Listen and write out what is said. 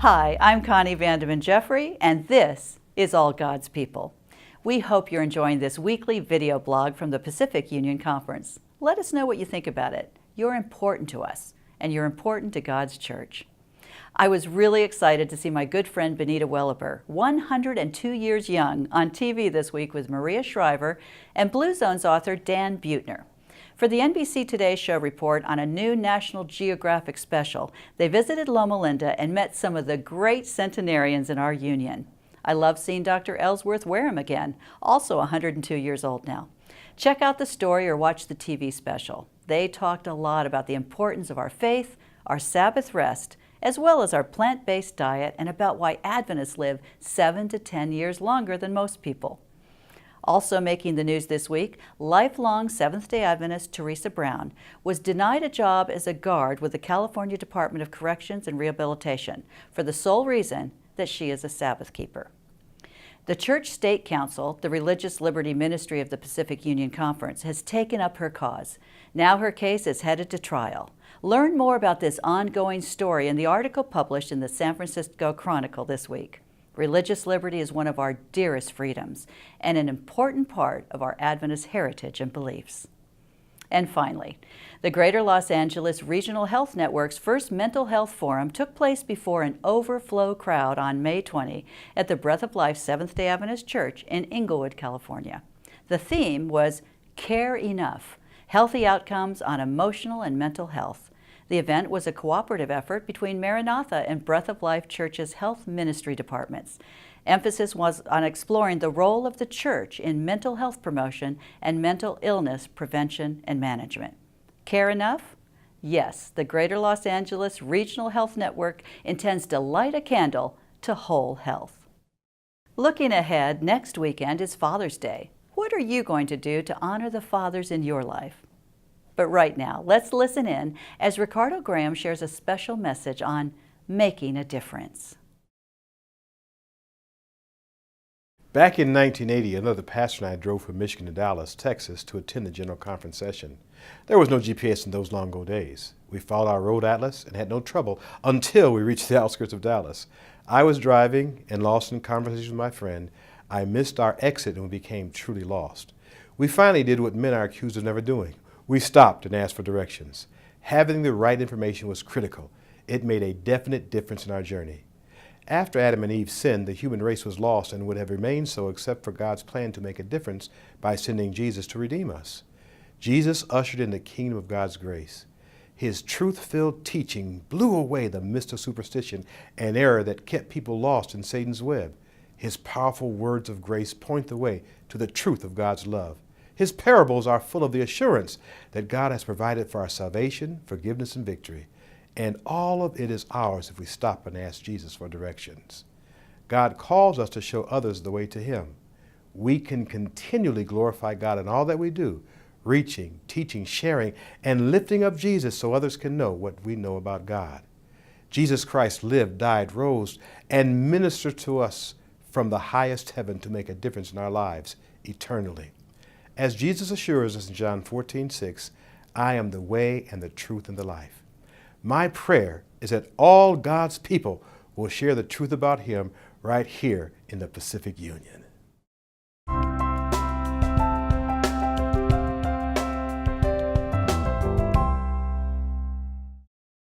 Hi, I'm Connie Vandeman Jeffery, and this is All God's People. We hope you're enjoying this weekly video blog from the Pacific Union Conference. Let us know what you think about it. You're important to us, and you're important to God's church. I was really excited to see my good friend Benita Welliber, 102 years young, on TV this week with Maria Shriver and Blue Zone's author Dan Buettner. For the NBC Today show report on a new National Geographic special, they visited Loma Linda and met some of the great centenarians in our union. I love seeing Dr. Ellsworth Wareham again, also 102 years old now. Check out the story or watch the TV special. They talked a lot about the importance of our faith, our Sabbath rest, as well as our plant-based diet, and about why Adventists live 7 to 10 years longer than most people. Also making the news this week, lifelong Seventh-day Adventist Teresa Brown was denied a job as a guard with the California Department of Corrections and Rehabilitation for the sole reason that she is a Sabbath keeper. The Church State Council, the religious liberty ministry of the Pacific Union Conference, has taken up her cause. Now her case is headed to trial. Learn more about this ongoing story in the article published in the San Francisco Chronicle this week. Religious liberty is one of our dearest freedoms and an important part of our Adventist heritage and beliefs. And finally, the Greater Los Angeles Regional Health Network's first mental health forum took place before an overflow crowd on May 20 at the Breath of Life Seventh-day Adventist Church in Inglewood, California. The theme was Care Enough, Healthy Outcomes on Emotional and Mental Health. The event was a cooperative effort between Maranatha and Breath of Life Church's health ministry departments. Emphasis was on exploring the role of the church in mental health promotion and mental illness prevention and management. Care enough? Yes, the Greater Los Angeles Regional Health Network intends to light a candle to whole health. Looking ahead, next weekend is Father's Day. What are you going to do to honor the fathers in your life? But right now, let's listen in as Ricardo Graham shares a special message on making a difference. Back in 1980, another pastor and I drove from Michigan to Dallas, Texas to attend the General Conference session. There was no GPS in those long ago days. We followed our road atlas and had no trouble until we reached the outskirts of Dallas. I was driving and lost in conversation with my friend. I missed our exit and we became truly lost. We finally did what men are accused of never doing. We stopped and asked for directions. Having the right information was critical. It made a definite difference in our journey. After Adam and Eve sinned, the human race was lost and would have remained so except for God's plan to make a difference by sending Jesus to redeem us. Jesus ushered in the kingdom of God's grace. His truth-filled teaching blew away the mist of superstition and error that kept people lost in Satan's web. His powerful words of grace point the way to the truth of God's love. His parables are full of the assurance that God has provided for our salvation, forgiveness, and victory. And all of it is ours if we stop and ask Jesus for directions. God calls us to show others the way to Him. We can continually glorify God in all that we do, reaching, teaching, sharing, and lifting up Jesus so others can know what we know about God. Jesus Christ lived, died, rose, and ministered to us from the highest heaven to make a difference in our lives eternally. As Jesus assures us in John 14:6, I am the way and the truth and the life. My prayer is that all God's people will share the truth about Him right here in the Pacific Union.